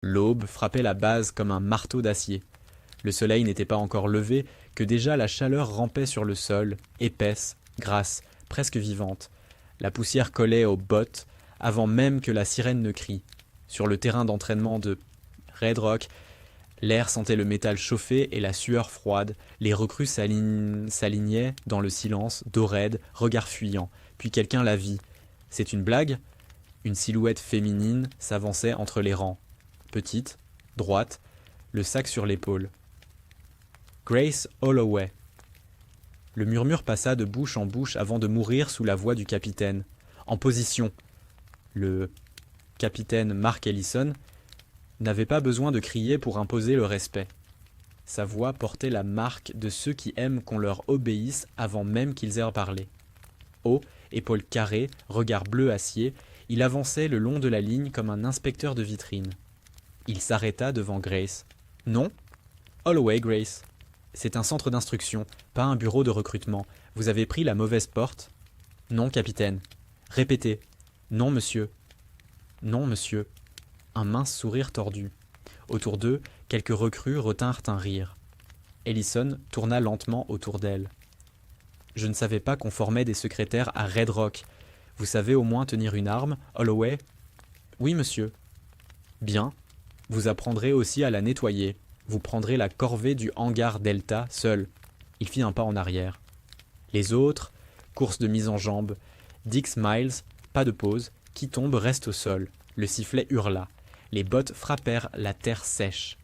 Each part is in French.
L'aube frappait la base comme un marteau d'acier. Le soleil n'était pas encore levé que déjà la chaleur rampait sur le sol, épaisse, grasse, presque vivante. La poussière collait aux bottes avant même que la sirène ne crie. Sur le terrain d'entraînement de Red Rock, l'air sentait le métal chauffer et la sueur froide. Les recrues s'alignaient dans le silence, dos raide, regard fuyant. Puis quelqu'un la vit. C'est une blague ? Une silhouette féminine s'avançait entre les rangs. Petite, droite, le sac sur l'épaule. Grace Holloway. Le murmure passa de bouche en bouche avant de mourir sous la voix du capitaine. En position. Le capitaine Mark Ellison n'avait pas besoin de crier pour imposer le respect. Sa voix portait la marque de ceux qui aiment qu'on leur obéisse avant même qu'ils aient parlé. Haut, épaules carrées, regard bleu acier, il avançait le long de la ligne comme un inspecteur de vitrine. Il s'arrêta devant Grace. « Non ? Holloway, Grace. C'est un centre d'instruction, pas un bureau de recrutement. Vous avez pris la mauvaise porte ? » ?»« Non, capitaine. » »« Répétez. »« Non, monsieur. »« Non, monsieur. » Un mince sourire tordu. Autour d'eux, quelques recrues retinrent un rire. Ellison tourna lentement autour d'elle. « Je ne savais pas qu'on formait des secrétaires à Red Rock. Vous savez au moins tenir une arme, Holloway ? » ?»« Oui, monsieur. »« Bien. Vous apprendrez aussi à la nettoyer. Vous prendrez la corvée du hangar Delta seul. » Il fit un pas en arrière. Les autres, course de mise en jambe. Dix Miles, pas de pause, qui tombe reste au sol. Le sifflet hurla. Les bottes frappèrent la terre sèche.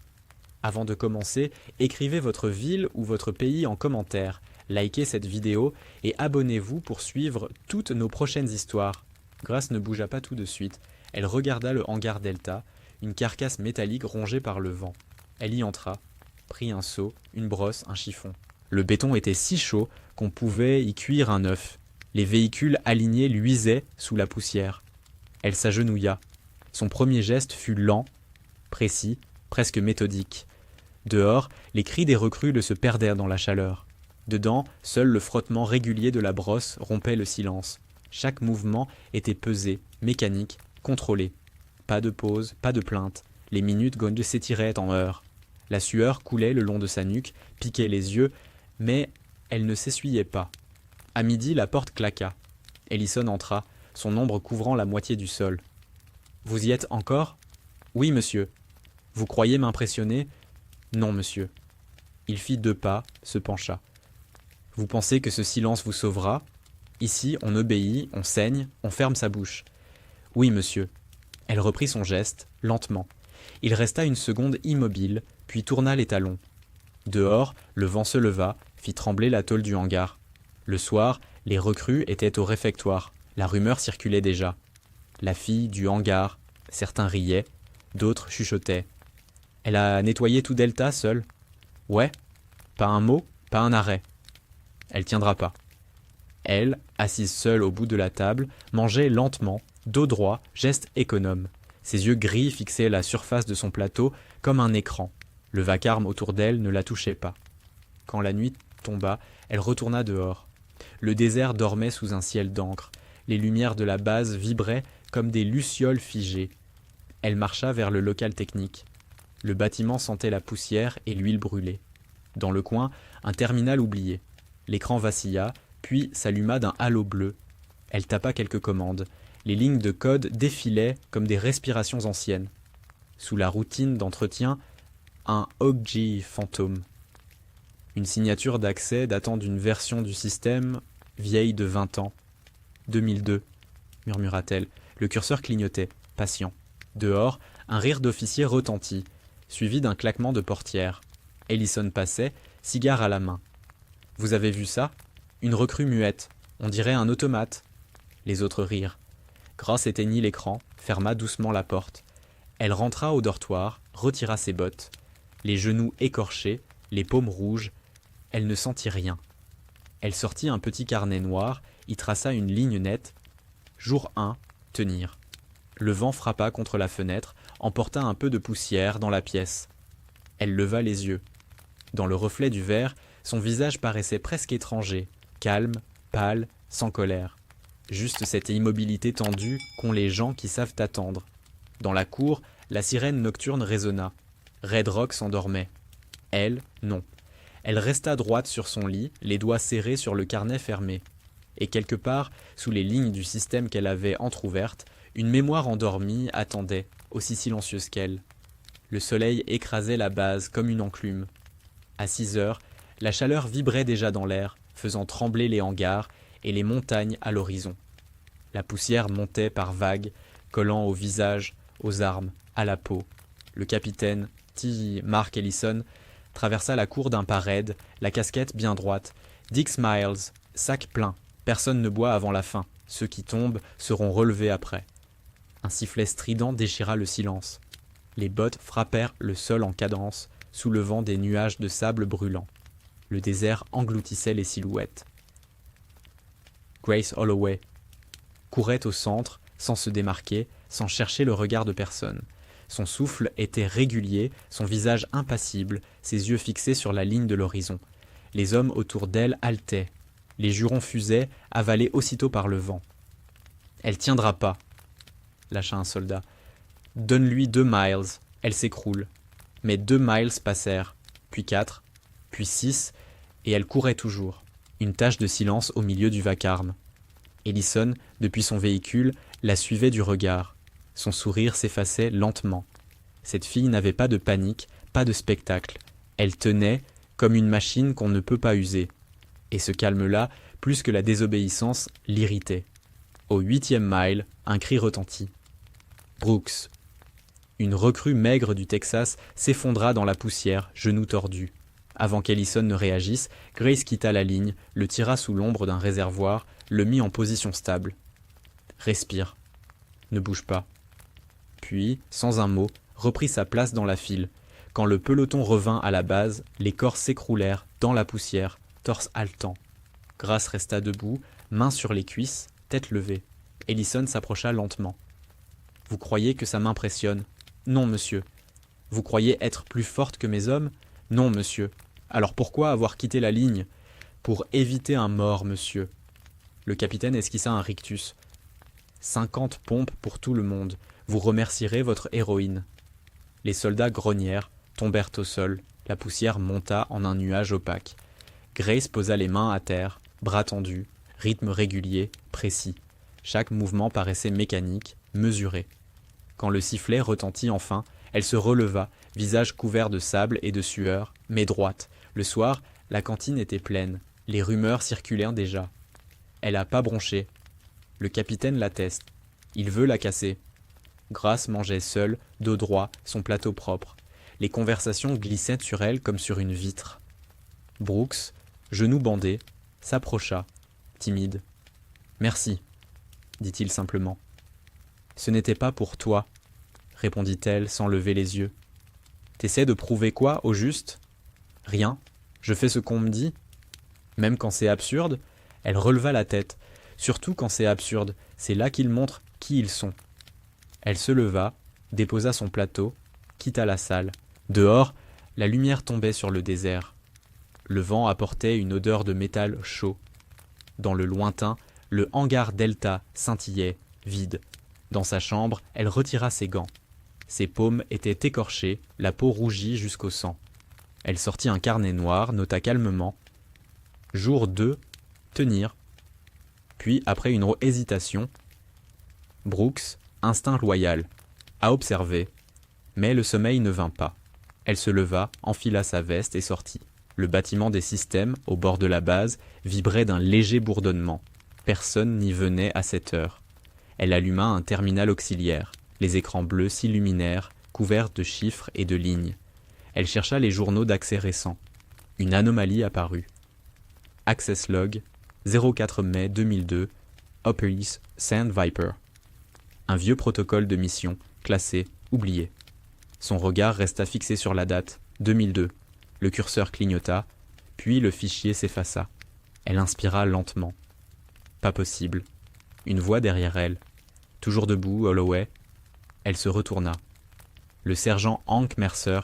Avant de commencer, écrivez votre ville ou votre pays en commentaire. Likez cette vidéo et abonnez-vous pour suivre toutes nos prochaines histoires. Grace ne bougea pas tout de suite. Elle regarda le hangar Delta, une carcasse métallique rongée par le vent. Elle y entra, prit un seau, une brosse, un chiffon. Le béton était si chaud qu'on pouvait y cuire un œuf. Les véhicules alignés luisaient sous la poussière. Elle s'agenouilla. Son premier geste fut lent, précis, presque méthodique. Dehors, les cris des recrues se perdirent dans la chaleur. Dedans, seul le frottement régulier de la brosse rompait le silence. Chaque mouvement était pesé, mécanique, contrôlé. Pas de pause, pas de plainte. Les minutes s'étiraient en heures. La sueur coulait le long de sa nuque, piquait les yeux, mais elle ne s'essuyait pas. À midi, la porte claqua. Ellison entra, son ombre couvrant la moitié du sol. « Vous y êtes encore ? » ?»« Oui, monsieur. »« Vous croyez m'impressionner ? » ?»« Non, monsieur. » Il fit 2 pas, se pencha. « Vous pensez que ce silence vous sauvera ? Ici, on obéit, on saigne, on ferme sa bouche. »« Oui, monsieur. » Elle reprit son geste, lentement. Il resta une seconde immobile, puis tourna les talons. Dehors, le vent se leva, fit trembler la tôle du hangar. Le soir, les recrues étaient au réfectoire. La rumeur circulait déjà. La fille du hangar, certains riaient, d'autres chuchotaient. « Elle a nettoyé tout Delta seule ? » ?»« Ouais. Pas un mot, pas un arrêt. »« Elle tiendra pas. » Elle, assise seule au bout de la table, mangeait lentement, dos droit, geste économe. Ses yeux gris fixaient la surface de son plateau comme un écran. Le vacarme autour d'elle ne la touchait pas. Quand la nuit tomba, elle retourna dehors. Le désert dormait sous un ciel d'encre. Les lumières de la base vibraient comme des lucioles figées. Elle marcha vers le local technique. Le bâtiment sentait la poussière et l'huile brûlée. Dans le coin, un terminal oublié. L'écran vacilla, puis s'alluma d'un halo bleu. Elle tapa quelques commandes. Les lignes de code défilaient comme des respirations anciennes. Sous la routine d'entretien, un OGG fantôme. Une signature d'accès datant d'une version du système vieille de 20 ans. 2002, murmura-t-elle. Le curseur clignotait, patient. Dehors, un rire d'officier retentit, suivi d'un claquement de portière. Ellison passait, cigare à la main. « Vous avez vu ça ? Une recrue muette. On dirait un automate. » Les autres rirent. Grace éteignit l'écran, ferma doucement la porte. Elle rentra au dortoir, retira ses bottes. Les genoux écorchés, les paumes rouges, elle ne sentit rien. Elle sortit un petit carnet noir, y traça une ligne nette. Jour 1, tenir. Le vent frappa contre la fenêtre, emporta un peu de poussière dans la pièce. Elle leva les yeux. Dans le reflet du verre, son visage paraissait presque étranger, calme, pâle, sans colère. Juste cette immobilité tendue qu'ont les gens qui savent attendre. Dans la cour, La sirène nocturne résonna. Red Rock s'endormait. Elle, non. Elle resta droite sur son lit, les doigts serrés sur le carnet fermé. Et quelque part, sous les lignes du système qu'elle avait entr'ouvertes, une mémoire endormie attendait, aussi silencieuse qu'elle. Le soleil écrasait la base comme une enclume. À 6 heures, la chaleur vibrait déjà dans l'air, faisant trembler les hangars et les montagnes à l'horizon. La poussière montait par vagues, collant au visage, aux armes, à la peau. Le capitaine, T. Mark Ellison, traversa la cour d'un pas raide, la casquette bien droite. Dick Miles, sac plein. Personne ne boit avant la fin. Ceux qui tombent seront relevés après. Un sifflet strident déchira le silence. Les bottes frappèrent le sol en cadence, soulevant des nuages de sable brûlant. Le désert engloutissait les silhouettes. Grace Holloway courait au centre, sans se démarquer, sans chercher le regard de personne. Son souffle était régulier, son visage impassible, ses yeux fixés sur la ligne de l'horizon. Les hommes autour d'elle haletaient. Les jurons fusaient, avalés aussitôt par le vent. « Elle tiendra pas !» lâcha un soldat. « Donne-lui 2 miles, elle s'écroule. » Mais 2 miles passèrent, puis 4, puis 6, et elle courait toujours. Une tache de silence au milieu du vacarme. Ellison, depuis son véhicule, la suivait du regard. Son sourire s'effaçait lentement. Cette fille n'avait pas de panique, pas de spectacle. Elle tenait comme une machine qu'on ne peut pas user. Et ce calme-là, plus que la désobéissance, l'irritait. Au 8e mile, un cri retentit. Brooks. Une recrue maigre du Texas s'effondra dans la poussière, genoux tordus. Avant qu'Ellison ne réagisse, Grace quitta la ligne, le tira sous l'ombre d'un réservoir, le mit en position stable. Respire. Ne bouge pas. Puis, sans un mot, reprit sa place dans la file. Quand le peloton revint à la base, les corps s'écroulèrent dans la poussière, torse haletant. Grace resta debout, mains sur les cuisses, tête levée. Ellison s'approcha lentement. « Vous croyez que ça m'impressionne ? Non, monsieur. Vous croyez être plus forte que mes hommes ? Non, monsieur. Alors pourquoi avoir quitté la ligne ? Pour éviter un mort, monsieur. » Le capitaine esquissa un rictus. « 50 pompes pour tout le monde. Vous remercierez votre héroïne. » Les soldats grognèrent, tombèrent au sol. La poussière monta en un nuage opaque. Grace posa les mains à terre, bras tendus, rythme régulier, précis. Chaque mouvement paraissait mécanique, mesuré. Quand le sifflet retentit enfin, elle se releva, visage couvert de sable et de sueur, mais droite. Le soir, la cantine était pleine. Les rumeurs circulèrent déjà. Elle a pas bronché. Le capitaine l'atteste. Il veut la casser. Grace mangeait seule, dos droit, son plateau propre. Les conversations glissaient sur elle comme sur une vitre. Brooks, genoux bandés, s'approcha, timide. « Merci, dit-il simplement. »« Ce n'était pas pour toi, répondit-elle sans lever les yeux. T'essaies de prouver quoi, au juste ? Rien, je fais ce qu'on me dit. Même quand c'est absurde, elle releva la tête. Surtout quand c'est absurde, c'est là qu'ils montrent qui ils sont. Elle se leva, déposa son plateau, quitta la salle. Dehors, la lumière tombait sur le désert. Le vent apportait une odeur de métal chaud. Dans le lointain, le hangar Delta scintillait, vide. Dans sa chambre, elle retira ses gants. Ses paumes étaient écorchées, la peau rougie jusqu'au sang. Elle sortit un carnet noir, nota calmement. Jour 2, tenir. Puis, après une hésitation, Brooks, instinct loyal, à observer. Mais le sommeil ne vint pas. Elle se leva, enfila sa veste et sortit. Le bâtiment des systèmes, au bord de la base, vibrait d'un léger bourdonnement. Personne n'y venait à cette heure. Elle alluma un terminal auxiliaire. Les écrans bleus s'illuminèrent, couverts de chiffres et de lignes. Elle chercha les journaux d'accès récents. Une anomalie apparut. Access log, 04 mai 2002, Upper East Sand Viper. Un vieux protocole de mission, classé, oublié. Son regard resta fixé sur la date, 2002. Le curseur clignota, puis le fichier s'effaça. Elle inspira lentement. Pas possible. Une voix derrière elle. Toujours debout, Holloway. Elle se retourna. Le sergent Hank Mercer,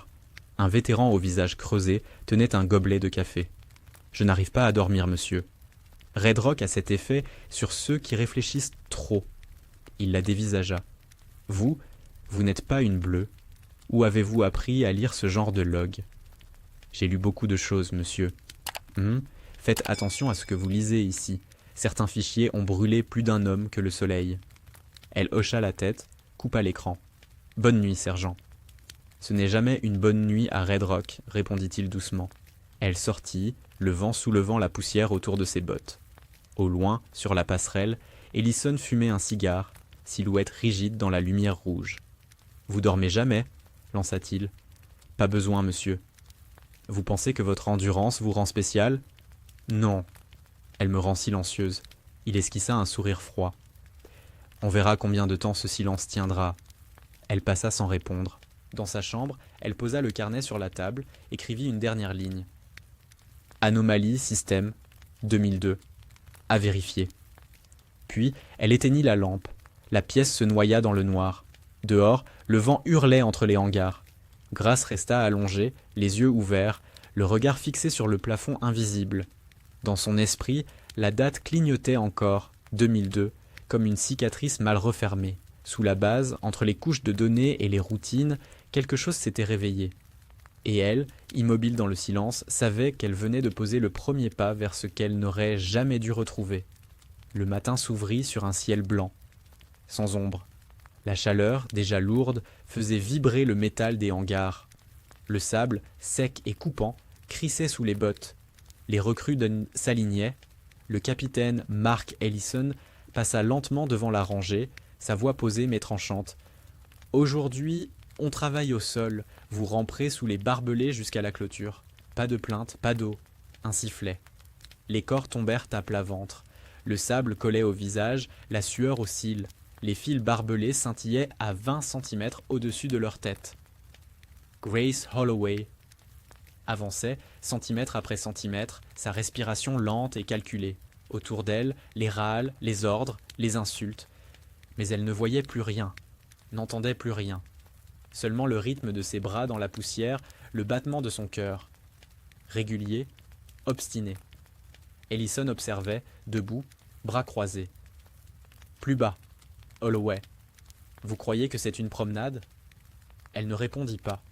un vétéran au visage creusé, tenait un gobelet de café. « Je n'arrive pas à dormir, monsieur. Red Rock a cet effet sur ceux qui réfléchissent trop. » Il la dévisagea. « Vous Vous n'êtes pas une bleue. Où avez-vous appris à lire ce genre de log ? J'ai lu beaucoup de choses, monsieur. Faites attention à ce que vous lisez ici. Certains fichiers ont brûlé plus d'un homme que le soleil. Elle hocha la tête, coupa l'écran. Bonne nuit, sergent. Ce n'est jamais une bonne nuit à Red Rock, répondit-il doucement. Elle sortit, le vent soulevant la poussière autour de ses bottes. Au loin, sur la passerelle, Ellison fumait un cigare, silhouette rigide dans la lumière rouge. Vous dormez jamais ? Lança-t-il. Pas besoin, monsieur. Vous pensez que votre endurance vous rend spécial ? Non. Elle me rend silencieuse. Il esquissa un sourire froid. On verra combien de temps ce silence tiendra. Elle passa sans répondre. Dans sa chambre, elle posa le carnet sur la table, écrivit une dernière ligne. Anomalie, système, 2002. À vérifier. Puis, elle éteignit la lampe. La pièce se noya dans le noir. Dehors, le vent hurlait entre les hangars. Grace resta allongée, les yeux ouverts, le regard fixé sur le plafond invisible. Dans son esprit, la date clignotait encore, 2002, comme une cicatrice mal refermée. Sous la base, entre les couches de données et les routines, quelque chose s'était réveillé. Et elle, immobile dans le silence, savait qu'elle venait de poser le premier pas vers ce qu'elle n'aurait jamais dû retrouver. Le matin s'ouvrit sur un ciel blanc, sans ombre. La chaleur, déjà lourde, faisait vibrer le métal des hangars. Le sable, sec et coupant, crissait sous les bottes. Les recrues s'alignaient. Le capitaine Mark Ellison passa lentement devant la rangée, sa voix posée mais tranchante. « Aujourd'hui, on travaille au sol. Vous ramperez sous les barbelés jusqu'à la clôture. Pas de plainte, pas d'eau. » Un sifflet. Les corps tombèrent à plat ventre. Le sable collait au visage, la sueur aux cils. Les fils barbelés scintillaient à 20 centimètres au-dessus de leur tête. Grace Holloway avançait, centimètre après centimètre, sa respiration lente et calculée. Autour d'elle, les râles, les ordres, les insultes. Mais elle ne voyait plus rien, n'entendait plus rien. Seulement le rythme de ses bras dans la poussière, le battement de son cœur. Régulier, obstiné. Ellison observait, debout, bras croisés. Plus bas. Holloway. Vous croyez que c'est une promenade ? Elle ne répondit pas.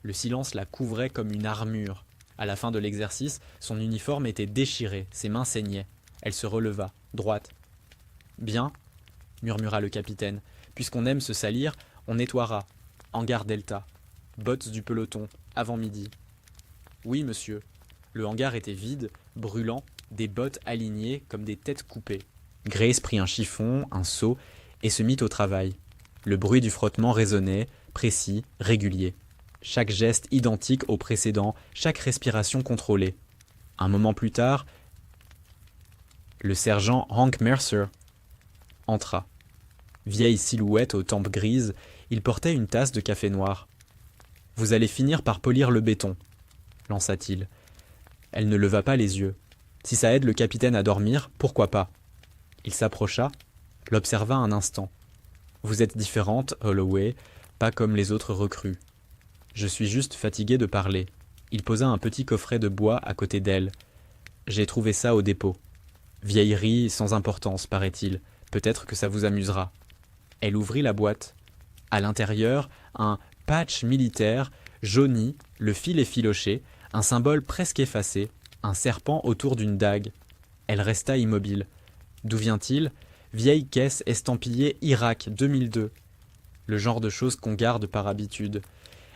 Le silence la couvrait comme une armure. À la fin de l'exercice, son uniforme était déchiré, ses mains saignaient. Elle se releva, droite. Bien, murmura le capitaine. Puisqu'on aime se salir, on nettoiera. Hangar Delta. Bottes du peloton, avant midi. Oui, monsieur. Le hangar était vide, brûlant, des bottes alignées comme des têtes coupées. Grace prit un chiffon, un seau, et se mit au travail. Le bruit du frottement résonnait, précis, régulier. Chaque geste identique au précédent, chaque respiration contrôlée. Un moment plus tard, le sergent Hank Mercer entra. Vieille silhouette aux tempes grises, il portait une tasse de café noir. « Vous allez finir par polir le béton », lança-t-il. Elle ne leva pas les yeux. Si ça aide le capitaine à dormir, pourquoi pas ? Il s'approcha, l'observa un instant. « Vous êtes différente, Holloway, pas comme les autres recrues. Je suis juste fatigué de parler. » Il posa un petit coffret de bois à côté d'elle. « J'ai trouvé ça au dépôt. Vieillerie sans importance, paraît-il. Peut-être que ça vous amusera. » Elle ouvrit la boîte. À l'intérieur, un patch militaire, jauni, le fil effiloché, un symbole presque effacé, un serpent autour d'une dague. Elle resta immobile. D'où vient-il ? Vieille caisse estampillée Irak 2002. Le genre de choses qu'on garde par habitude.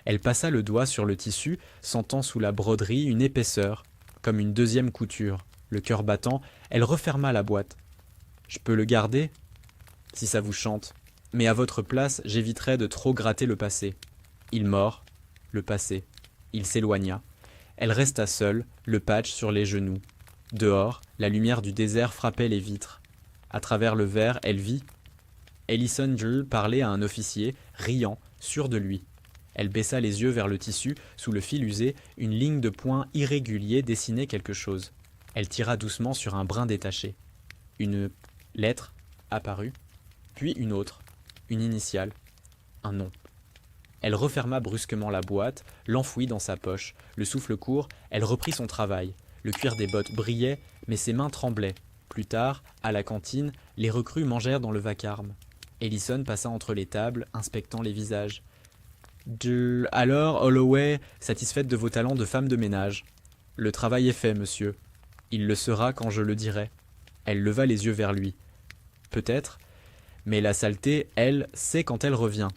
Elle passa le doigt sur le tissu, sentant sous la broderie une épaisseur, comme une deuxième couture. Le cœur battant, elle referma la boîte. « Je peux le garder ? Si ça vous chante. Mais à votre place, j'éviterais de trop gratter le passé. » Il mord, le passé. Il s'éloigna. Elle resta seule, le patch sur les genoux. Dehors, la lumière du désert frappait les vitres. À travers le verre, elle vit. Ellison Drew parlait à un officier, riant, sûr de lui. Elle baissa les yeux vers le tissu, sous le fil usé, une ligne de points irréguliers dessinait quelque chose. Elle tira doucement sur un brin détaché. Une lettre apparut, puis une autre, une initiale, un nom. Elle referma brusquement la boîte, l'enfouit dans sa poche. Le souffle court, elle reprit son travail. Le cuir des bottes brillait, mais ses mains tremblaient. Plus tard, à la cantine, les recrues mangèrent dans le vacarme. Ellison passa entre les tables, inspectant les visages. Alors, Holloway, satisfaite de vos talents de femme de ménage. Le travail est fait, monsieur. Il le sera quand je le dirai. Elle leva les yeux vers lui. Peut-être, mais la saleté, elle, sait quand elle revient.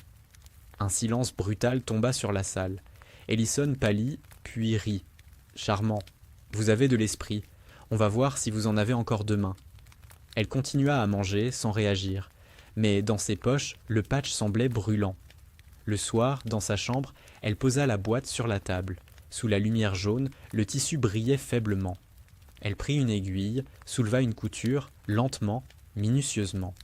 Un silence brutal tomba sur la salle. Ellison pâlit, puis rit. Charmant. Vous avez de l'esprit. On va voir si vous en avez encore demain. Elle continua à manger, sans réagir. Mais dans ses poches, le patch semblait brûlant. Le soir, dans sa chambre, elle posa la boîte sur la table. Sous la lumière jaune, le tissu brillait faiblement. Elle prit une aiguille, souleva une couture, lentement, minutieusement.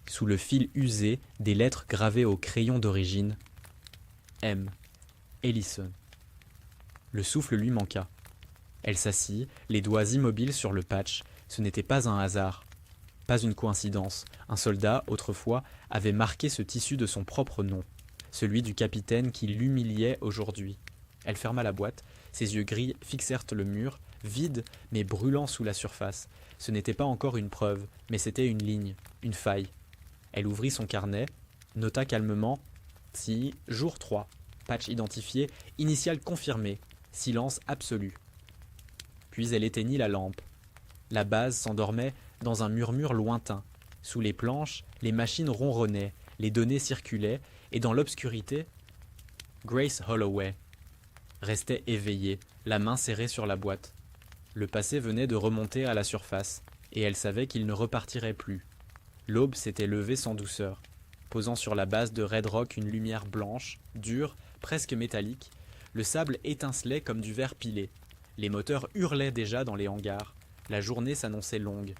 Sous le fil usé, des lettres gravées au crayon d'origine. M. Ellison. Le souffle lui manqua. Elle s'assit, les doigts immobiles sur le patch. Ce n'était pas un hasard, pas une coïncidence. Un soldat, autrefois, avait marqué ce tissu de son propre nom, celui du capitaine qui l'humiliait aujourd'hui. Elle ferma la boîte, ses yeux gris fixèrent le mur, vide mais brûlant sous la surface. Ce n'était pas encore une preuve, mais c'était une ligne, une faille. Elle ouvrit son carnet, nota calmement « Si, jour 3, patch identifié, initiale confirmée, silence absolu. » Puis elle éteignit la lampe. La base s'endormait dans un murmure lointain. Sous les planches, les machines ronronnaient, les données circulaient, et dans l'obscurité, Grace Holloway restait éveillée, la main serrée sur la boîte. Le passé venait de remonter à la surface, et elle savait qu'il ne repartirait plus. L'aube s'était levée sans douceur, posant sur la base de Red Rock une lumière blanche, dure, presque métallique. Le sable étincelait comme du verre pilé. Les moteurs hurlaient déjà dans les hangars. La journée s'annonçait longue.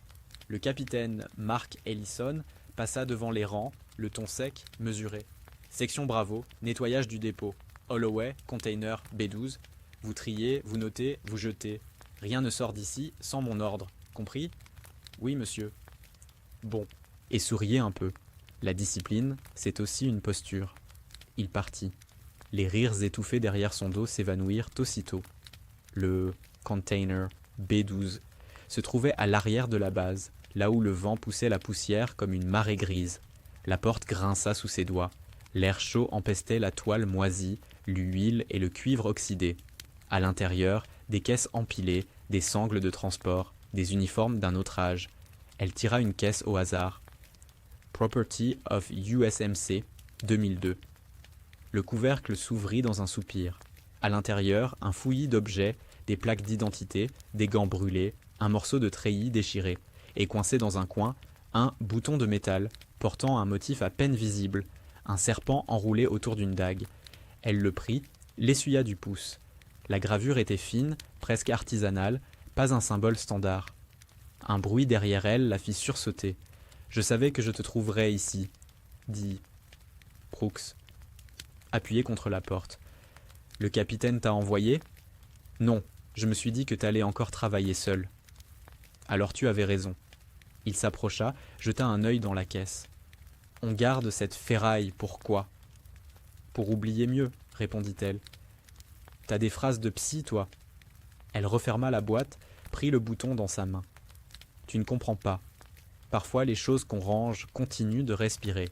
Le capitaine Mark Ellison passa devant les rangs, le ton sec, mesuré. Section Bravo, nettoyage du dépôt. Holloway, container B12. Vous triez, vous notez, vous jetez. Rien ne sort d'ici sans mon ordre. Compris ? Oui, monsieur. Bon. Et souriez un peu. La discipline, c'est aussi une posture. Il partit. Les rires étouffés derrière son dos s'évanouirent aussitôt. Le container B12 se trouvait à l'arrière de la base, là où le vent poussait la poussière comme une marée grise. La porte grinça sous ses doigts. L'air chaud empestait la toile moisie, l'huile et le cuivre oxydé. À l'intérieur, des caisses empilées, des sangles de transport, des uniformes d'un autre âge. Elle tira une caisse au hasard. Property of USMC 2002. Le couvercle s'ouvrit dans un soupir. À l'intérieur, un fouillis d'objets, des plaques d'identité, des gants brûlés, un morceau de treillis déchiré, et coincé dans un coin, un bouton de métal, portant un motif à peine visible, un serpent enroulé autour d'une dague. Elle le prit, l'essuya du pouce. La gravure était fine, presque artisanale, pas un symbole standard. Un bruit derrière elle la fit sursauter. « Je savais que je te trouverais ici, » dit Brooks, appuyé contre la porte. « Le capitaine t'a envoyé ? » ?»« Non, je me suis dit que t'allais encore travailler seul. »« Alors tu avais raison. » Il s'approcha, jeta un œil dans la caisse. « On garde cette ferraille, pourquoi ? » ?»« Pour oublier mieux, » répondit-elle. « T'as des phrases de psy, toi. » Elle referma la boîte, prit le bouton dans sa main. « Tu ne comprends pas. Parfois, les choses qu'on range continuent de respirer. »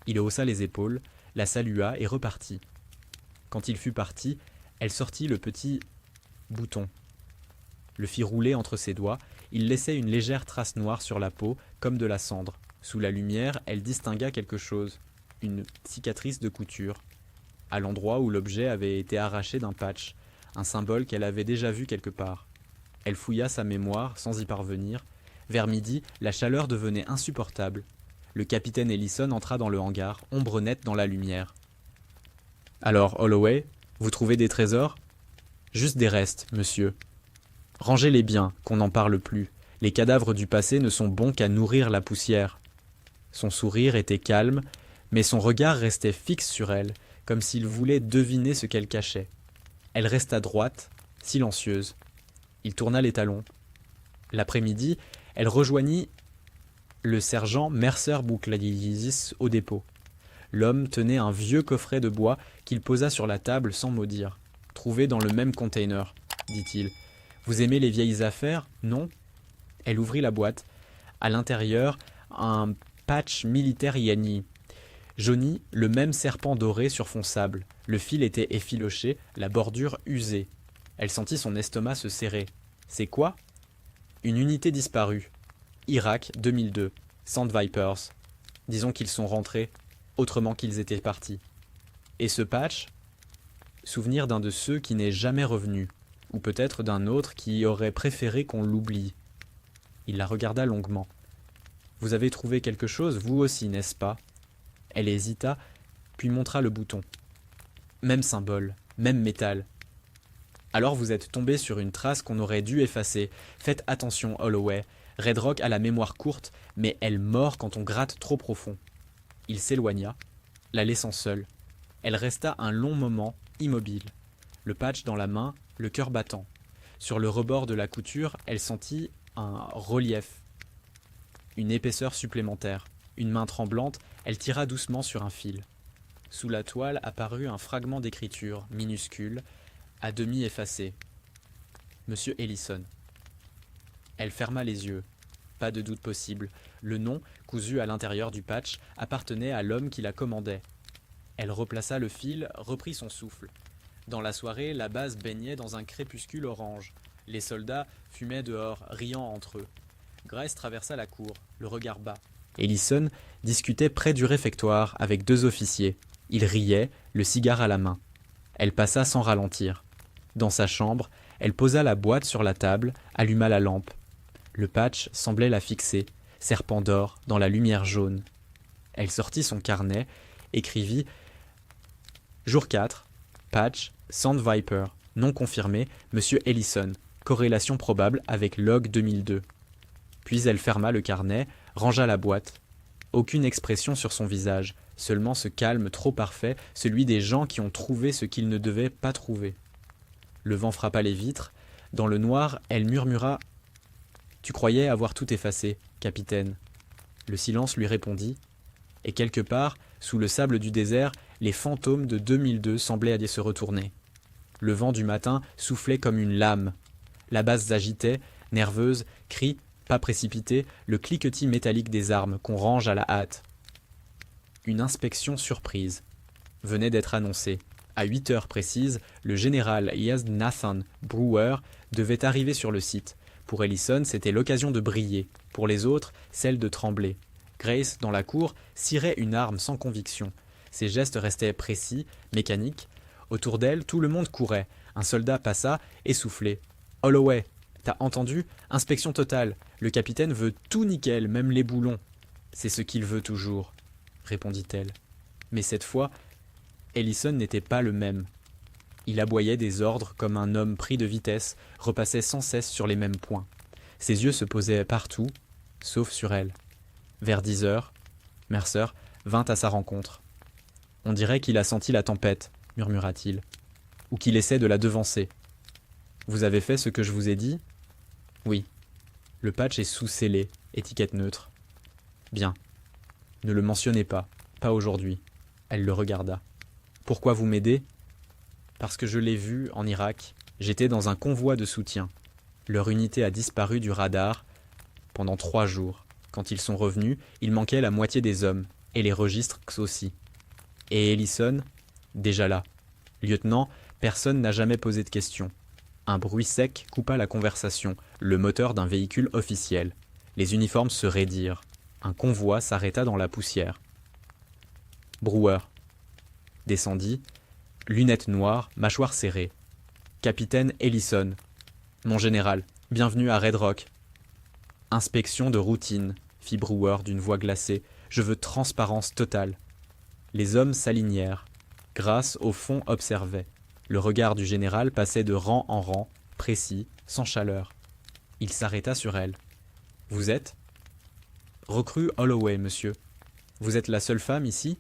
Il haussa les épaules, la salua et repartit. Quand il fut parti, elle sortit le petit bouton. Le fit rouler entre ses doigts, il laissait une légère trace noire sur la peau, comme de la cendre. Sous la lumière, elle distingua quelque chose, une cicatrice de couture, à l'endroit où l'objet avait été arraché d'un patch, un symbole qu'elle avait déjà vu quelque part. Elle fouilla sa mémoire sans y parvenir. Vers midi, la chaleur devenait insupportable. Le capitaine Ellison entra dans le hangar, ombre nette dans la lumière. « Alors, Holloway, vous trouvez des trésors ? » ?»« Juste des restes, monsieur. » »« Rangez-les bien, qu'on n'en parle plus. Les cadavres du passé ne sont bons qu'à nourrir la poussière. » Son sourire était calme, mais son regard restait fixe sur elle, comme s'il voulait deviner ce qu'elle cachait. Elle resta droite, silencieuse. Il tourna les talons. L'après-midi, elle rejoignit le sergent Mercer Bouclaisis au dépôt. L'homme tenait un vieux coffret de bois qu'il posa sur la table sans mot dire. « Trouvé dans le même container, » dit-il. « Vous aimez les vieilles affaires, non ?» Elle ouvrit la boîte. À l'intérieur, un Patch militaire Yanni. Jauni, le même serpent doré sur fond sable. Le fil était effiloché, la bordure usée. Elle sentit son estomac se serrer. C'est quoi? Une unité disparue. Irak 2002. Sandvipers. Disons qu'ils sont rentrés, autrement qu'ils étaient partis. Et ce Patch? Souvenir d'un de ceux qui n'est jamais revenu, ou peut-être d'un autre qui aurait préféré qu'on l'oublie. Il la regarda longuement. Vous avez trouvé quelque chose, vous aussi, n'est-ce pas? Elle hésita, puis montra le bouton. Même symbole, même métal. Alors vous êtes tombé sur une trace qu'on aurait dû effacer. Faites attention, Holloway. Red Rock a la mémoire courte, mais elle mord quand on gratte trop profond. Il s'éloigna, la laissant seule. Elle resta un long moment, immobile. Le patch dans la main, le cœur battant. Sur le rebord de la couture, elle sentit un relief, une épaisseur supplémentaire. Une main tremblante, elle tira doucement sur un fil. Sous la toile apparut un fragment d'écriture, minuscule, à demi effacé. Monsieur Ellison. Elle ferma les yeux. Pas de doute possible. Le nom, cousu à l'intérieur du patch, appartenait à l'homme qui la commandait. Elle replaça le fil, reprit son souffle. Dans la soirée, la base baignait dans un crépuscule orange. Les soldats fumaient dehors, riant entre eux. Grace traversa la cour, le regard bas. Ellison discutait près du réfectoire avec deux officiers. Ils riaient, le cigare à la main. Elle passa sans ralentir. Dans sa chambre, elle posa la boîte sur la table, alluma la lampe. Le patch semblait la fixer, serpent d'or, dans la lumière jaune. Elle sortit son carnet, écrivit « Jour 4, patch, Sandviper, non confirmé, Monsieur Ellison, corrélation probable avec log 2002. » Puis elle ferma le carnet, rangea la boîte. Aucune expression sur son visage, seulement ce calme trop parfait, celui des gens qui ont trouvé ce qu'ils ne devaient pas trouver. Le vent frappa les vitres. Dans le noir, elle murmura « Tu croyais avoir tout effacé, capitaine. » Le silence lui répondit. Et quelque part, sous le sable du désert, les fantômes de 2002 semblaient aller se retourner. Le vent du matin soufflait comme une lame. La base s'agitait, nerveuse, cris, pas précipités, le cliquetis métallique des armes qu'on range à la hâte. Une inspection surprise venait d'être annoncée. À 8 heures précises, le général Nathan Brewer devait arriver sur le site. Pour Ellison, c'était l'occasion de briller. Pour les autres, celle de trembler. Grace, dans la cour, cirait une arme sans conviction. Ses gestes restaient précis, mécaniques. Autour d'elle, tout le monde courait. Un soldat passa, essoufflé. « Holloway, t'as entendu? Inspection totale. Le capitaine veut tout nickel, même les boulons. »« C'est ce qu'il veut toujours, » répondit-elle. Mais cette fois, Ellison n'était pas le même. Il aboyait des ordres comme un homme pris de vitesse, repassait sans cesse sur les mêmes points. Ses yeux se posaient partout, sauf sur elle. Vers 10 heures, Mercer vint à sa rencontre. « On dirait qu'il a senti la tempête, » murmura-t-il, « ou qu'il essaie de la devancer. »« Vous avez fait ce que je vous ai dit ?»« Oui. Le patch est sous-scellé, étiquette neutre. »« Bien. Ne le mentionnez pas, pas aujourd'hui. » Elle le regarda. « Pourquoi vous m'aidez ? » Parce que je l'ai vu en Irak. J'étais dans un convoi de soutien. Leur unité a disparu du radar pendant 3 jours. Quand ils sont revenus, il manquait la moitié des hommes, et les registres aussi. Et Ellison, déjà là. Lieutenant, personne n'a jamais posé de questions. Un bruit sec coupa la conversation, le moteur d'un véhicule officiel. Les uniformes se raidirent. Un convoi s'arrêta dans la poussière. Brewer descendit, lunettes noires, mâchoire serrée. Capitaine Ellison. Mon général, bienvenue à Red Rock. Inspection de routine, fit Brewer d'une voix glacée. Je veux transparence totale. Les hommes s'alignèrent. Grace, au fond, observait. Le regard du général passait de rang en rang, précis, sans chaleur. Il s'arrêta sur elle. Vous êtes ? Recrue Holloway, monsieur. Vous êtes la seule femme ici ?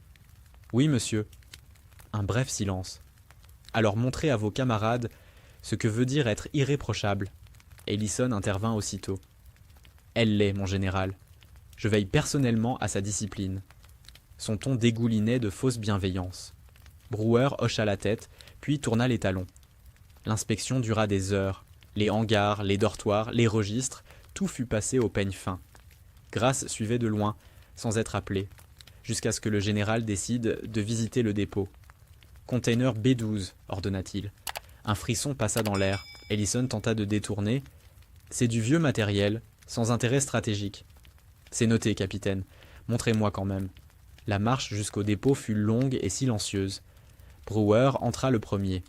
Oui, monsieur. Un bref silence. Alors montrez à vos camarades ce que veut dire être irréprochable. Ellison intervint aussitôt. Elle l'est, mon général. Je veille personnellement à sa discipline. Son ton dégoulinait de fausse bienveillance. Brewer hocha la tête, puis tourna les talons. L'inspection dura des heures. Les hangars, les dortoirs, les registres, tout fut passé au peigne fin. Grace suivait de loin, sans être appelé, jusqu'à ce que le général décide de visiter le dépôt. « Container B12 », ordonna-t-il. Un frisson passa dans l'air. Ellison tenta de détourner. « C'est du vieux matériel, sans intérêt stratégique. »« C'est noté, capitaine. Montrez-moi quand même. » La marche jusqu'au dépôt fut longue et silencieuse. Brewer entra le premier.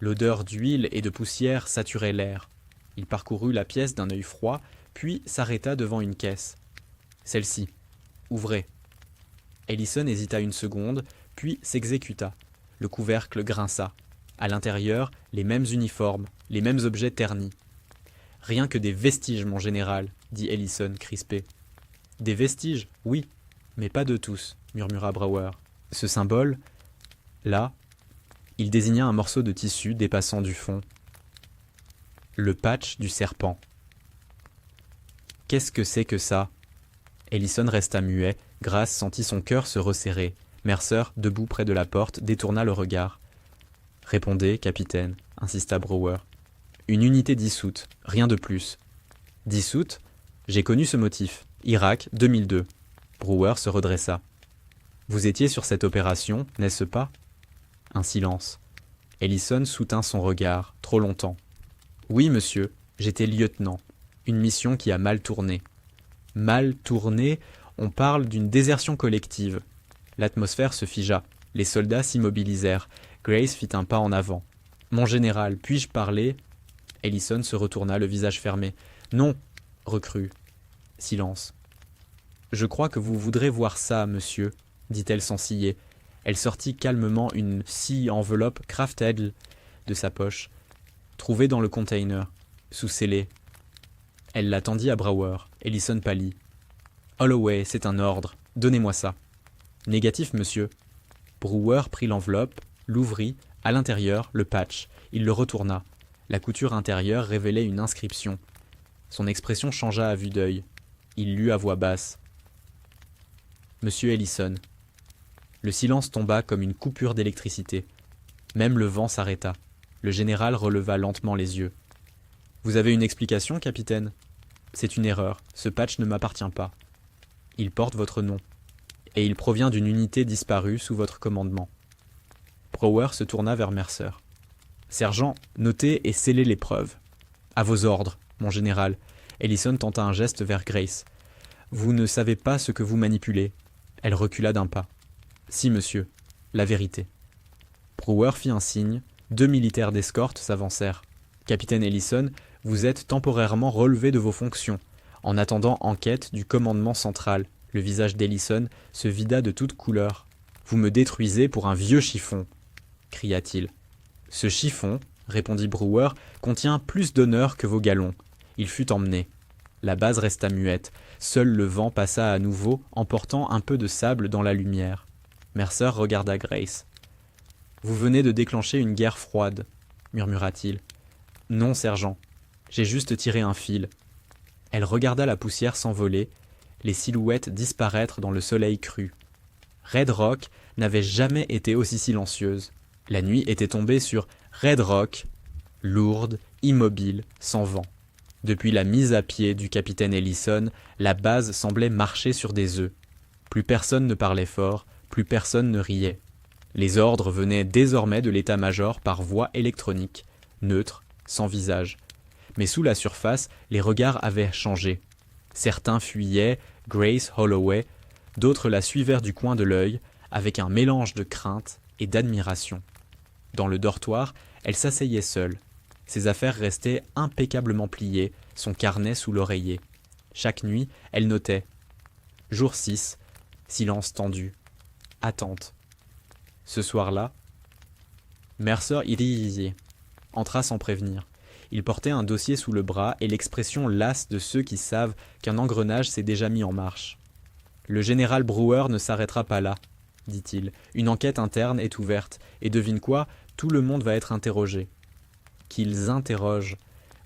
L'odeur d'huile et de poussière saturait l'air. Il parcourut la pièce d'un œil froid, puis s'arrêta devant une caisse. « Celle-ci. Ouvrez. » Ellison hésita une seconde, puis s'exécuta. Le couvercle grinça. À l'intérieur, les mêmes uniformes, les mêmes objets ternis. « Rien que des vestiges, mon général, » dit Ellison, crispé. « Des vestiges, oui, mais pas de tous, » murmura Brewer. « Ce symbole, là, il désigna un morceau de tissu dépassant du fond. Le patch du serpent. « Qu'est-ce que c'est que ça ?» Ellison resta muet. Grace sentit son cœur se resserrer. Mercer, debout près de la porte, détourna le regard. « Répondez, capitaine, » insista Brewer. « Une unité dissoute, rien de plus. »« Dissoute ? J'ai connu ce motif. Irak, 2002. » Brewer se redressa. « Vous étiez sur cette opération, n'est-ce pas ?» Un silence. Ellison soutint son regard, trop longtemps. « Oui, monsieur, j'étais lieutenant. Une mission qui a mal tourné. » Mal tourné, on parle d'une désertion collective. L'atmosphère se figea. Les soldats s'immobilisèrent. Grace fit un pas en avant. « Mon général, puis-je parler ?» Ellison se retourna, le visage fermé. « Non !» recrut. Silence. « Je crois que vous voudrez voir ça, monsieur, » dit-elle sans ciller. Elle sortit calmement une scie enveloppe Kraft-Edel de sa poche, trouvée dans le container, sous scellé. Elle la tendit à Brewer. Ellison pâlit. « Holloway, c'est un ordre. Donnez-moi ça. »« Négatif, monsieur. » Brewer prit l'enveloppe, l'ouvrit, à l'intérieur, le patch. Il le retourna. La couture intérieure révélait une inscription. Son expression changea à vue d'œil. Il lut à voix basse. « Monsieur Ellison. » Le silence tomba comme une coupure d'électricité. Même le vent s'arrêta. Le général releva lentement les yeux. « Vous avez une explication, capitaine ? » C'est une erreur. Ce patch ne m'appartient pas. Il porte votre nom. Et il provient d'une unité disparue sous votre commandement. Brewer se tourna vers Mercer. « Sergent, notez et scellez les preuves. »« À vos ordres, mon général. » Ellison tenta un geste vers Grace. « Vous ne savez pas ce que vous manipulez. » Elle recula d'un pas. « Si, monsieur. La vérité. » Brewer fit un signe. 2 militaires d'escorte s'avancèrent. « Capitaine Ellison, vous êtes temporairement relevé de vos fonctions. En attendant enquête du commandement central. » Le visage d'Ellison se vida de toute couleur. « Vous me détruisez pour un vieux chiffon !» cria-t-il. « Ce chiffon, » répondit Brewer, « contient plus d'honneur que vos galons. » Il fut emmené. La base resta muette. Seul le vent passa à nouveau, emportant un peu de sable dans la lumière. Mercer regarda Grace. « Vous venez de déclencher une guerre froide, » murmura-t-il. « Non, sergent. J'ai juste tiré un fil. » Elle regarda la poussière s'envoler, les silhouettes disparaître dans le soleil cru. Red Rock n'avait jamais été aussi silencieuse. La nuit était tombée sur Red Rock, lourde, immobile, sans vent. Depuis la mise à pied du capitaine Ellison, la base semblait marcher sur des œufs. Plus personne ne parlait fort, plus personne ne riait. Les ordres venaient désormais de l'état-major par voie électronique, neutre, sans visage. Mais sous la surface, les regards avaient changé. Certains fuyaient Grace Holloway, d'autres la suivèrent du coin de l'œil, avec un mélange de crainte et d'admiration. Dans le dortoir, elle s'asseyait seule. Ses affaires restaient impeccablement pliées, son carnet sous l'oreiller. Chaque nuit, elle notait. Jour 6, silence tendu. Attente. Ce soir-là, Mercer Irizier entra sans prévenir. Il portait un dossier sous le bras et l'expression lasse de ceux qui savent qu'un engrenage s'est déjà mis en marche. « Le général Brewer ne s'arrêtera pas là, » dit-il. « Une enquête interne est ouverte, et devine quoi, tout le monde va être interrogé. » Qu'ils interrogent.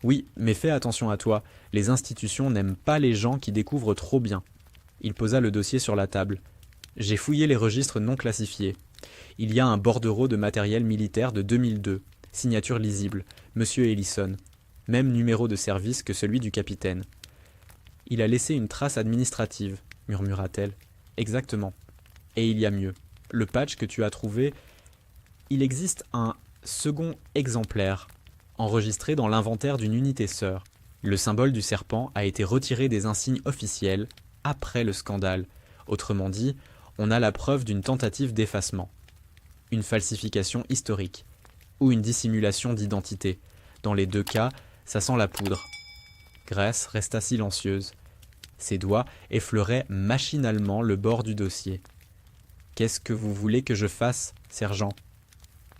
Oui, mais fais attention à toi, les institutions n'aiment pas les gens qui découvrent trop bien. Il posa le dossier sur la table. J'ai fouillé les registres non classifiés. Il y a un bordereau de matériel militaire de 2002, signature lisible, Monsieur Ellison, même numéro de service que celui du capitaine. Il a laissé une trace administrative, murmura-t-elle. Exactement. Et il y a mieux. Le patch que tu as trouvé, il existe un second exemplaire, enregistré dans l'inventaire d'une unité sœur. Le symbole du serpent a été retiré des insignes officiels après le scandale. Autrement dit, on a la preuve d'une tentative d'effacement. Une falsification historique. Ou une dissimulation d'identité. Dans les deux cas, ça sent la poudre. Grace resta silencieuse. Ses doigts effleuraient machinalement le bord du dossier. « Qu'est-ce que vous voulez que je fasse, sergent ?»«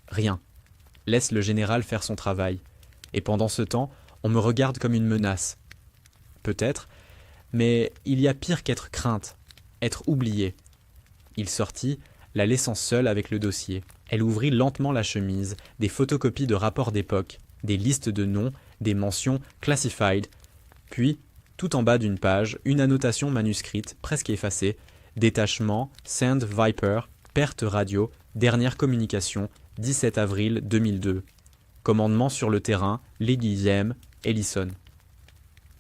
Rien. Laisse le général faire son travail. Et pendant ce temps, on me regarde comme une menace. Peut-être, mais il y a pire qu'être crainte, être oublié. » Il sortit, la laissant seule avec le dossier. Elle ouvrit lentement la chemise, des photocopies de rapports d'époque, des listes de noms, des mentions « classified », puis, tout en bas d'une page, une annotation manuscrite, presque effacée, « Détachement, Sand Viper, perte radio, dernière communication, 17 avril 2002. Commandement sur le terrain, Lady Zem, Ellison. »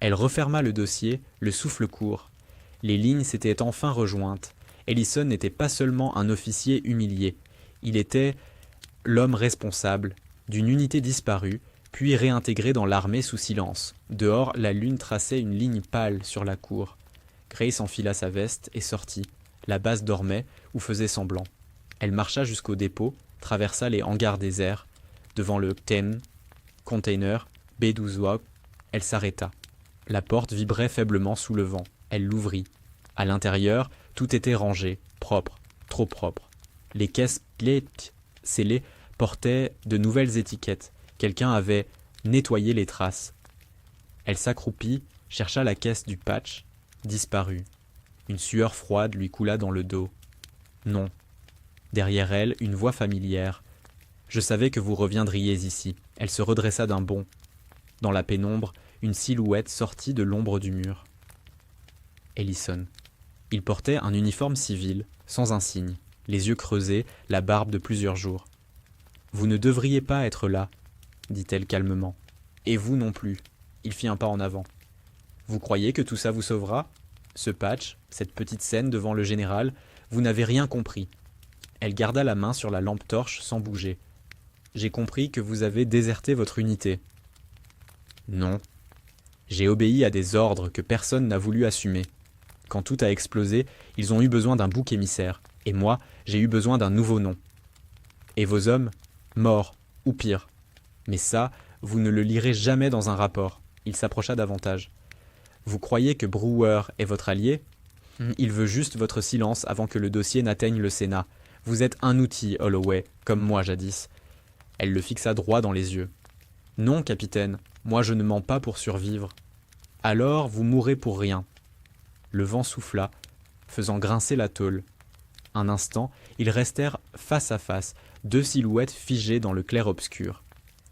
Elle referma le dossier, le souffle court. Les lignes s'étaient enfin rejointes. Ellison n'était pas seulement un officier humilié, il était l'homme responsable d'une unité disparue, puis réintégrée dans l'armée sous silence. Dehors, la lune traçait une ligne pâle sur la cour. Grace enfila sa veste et sortit. La base dormait ou faisait semblant. Elle marcha jusqu'au dépôt, traversa les hangars déserts. Devant le 10 container B12WAG, elle s'arrêta. La porte vibrait faiblement sous le vent. Elle l'ouvrit. À l'intérieur, tout était rangé, propre, trop propre. Les caisses scellées portaient de nouvelles étiquettes. Quelqu'un avait nettoyé les traces. Elle s'accroupit, chercha la caisse du patch, disparut. Une sueur froide lui coula dans le dos. Non. Derrière elle, une voix familière. « Je savais que vous reviendriez ici. » Elle se redressa d'un bond. Dans la pénombre, une silhouette sortit de l'ombre du mur. Ellison. Il portait un uniforme civil, sans insigne, les yeux creusés, la barbe de plusieurs jours. « Vous ne devriez pas être là, » dit-elle calmement. « Et vous non plus. » Il fit un pas en avant. « Vous croyez que tout ça vous sauvera ? Ce patch, cette petite scène devant le général, vous n'avez rien compris. » Elle garda la main sur la lampe torche sans bouger. « J'ai compris que vous avez déserté votre unité. » « Non. J'ai obéi à des ordres que personne n'a voulu assumer. Quand tout a explosé, ils ont eu besoin d'un bouc émissaire. Et moi, j'ai eu besoin d'un nouveau nom. Et vos hommes ? Morts, ou pire. Mais ça, vous ne le lirez jamais dans un rapport. » Il s'approcha davantage. « Vous croyez que Brewer est votre allié ? Il veut juste votre silence avant que le dossier n'atteigne le Sénat. Vous êtes un outil, Holloway, comme moi jadis. » Elle le fixa droit dans les yeux. « Non, capitaine, moi je ne mens pas pour survivre. »« Alors vous mourrez pour rien. » Le vent souffla, faisant grincer la tôle. Un instant, ils restèrent face à face, deux silhouettes figées dans le clair-obscur.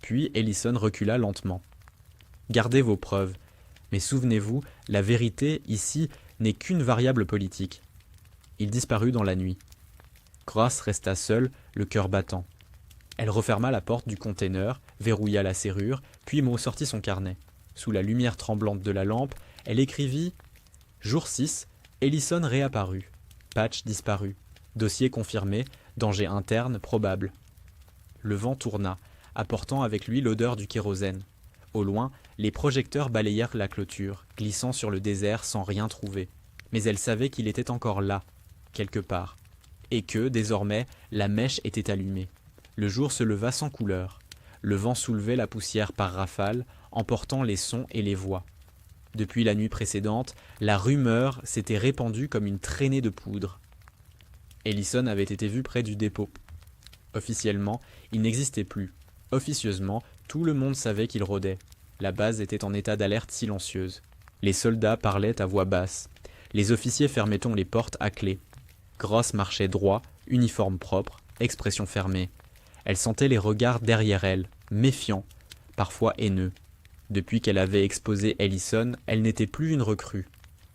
Puis Ellison recula lentement. « Gardez vos preuves. Mais souvenez-vous, la vérité, ici, n'est qu'une variable politique. » Il disparut dans la nuit. Grace resta seule, le cœur battant. Elle referma la porte du container, verrouilla la serrure, puis sortit son carnet. Sous la lumière tremblante de la lampe, elle écrivit « Jour 6, Ellison réapparut. Patch disparu. Dossier confirmé, danger interne probable. » Le vent tourna, apportant avec lui l'odeur du kérosène. Au loin, les projecteurs balayèrent la clôture, glissant sur le désert sans rien trouver. Mais elle savait qu'il était encore là, quelque part, et que, désormais, la mèche était allumée. Le jour se leva sans couleur. Le vent soulevait la poussière par rafales, emportant les sons et les voix. Depuis la nuit précédente, la rumeur s'était répandue comme une traînée de poudre. Ellison avait été vu près du dépôt. Officiellement, il n'existait plus. Officieusement, tout le monde savait qu'il rôdait. La base était en état d'alerte silencieuse. Les soldats parlaient à voix basse. Les officiers fermaient les portes à clé. Gross marchait droit, uniforme propre, expression fermée. Elle sentait les regards derrière elle, méfiants, parfois haineux. Depuis qu'elle avait exposé Ellison, elle n'était plus une recrue.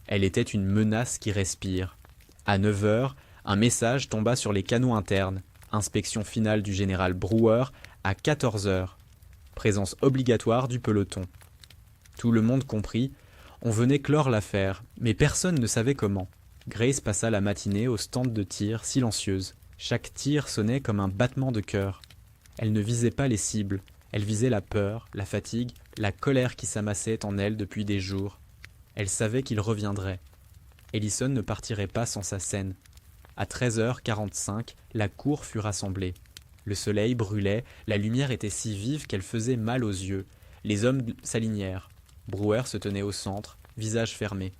Elle était une menace qui respire. À 9 heures, un message tomba sur les canaux internes. Inspection finale du général Brewer à 14 heures. Présence obligatoire du peloton. Tout le monde comprit. On venait clore l'affaire, mais personne ne savait comment. Grace passa la matinée au stand de tir, silencieuse. Chaque tir sonnait comme un battement de cœur. Elle ne visait pas les cibles, elle visait la peur, la fatigue, la colère qui s'amassait en elle depuis des jours. Elle savait qu'il reviendrait. Ellison ne partirait pas sans sa scène. À 13h45, la cour fut rassemblée. Le soleil brûlait, la lumière était si vive qu'elle faisait mal aux yeux. Les hommes s'alignèrent. Brewer se tenait au centre, visage fermé.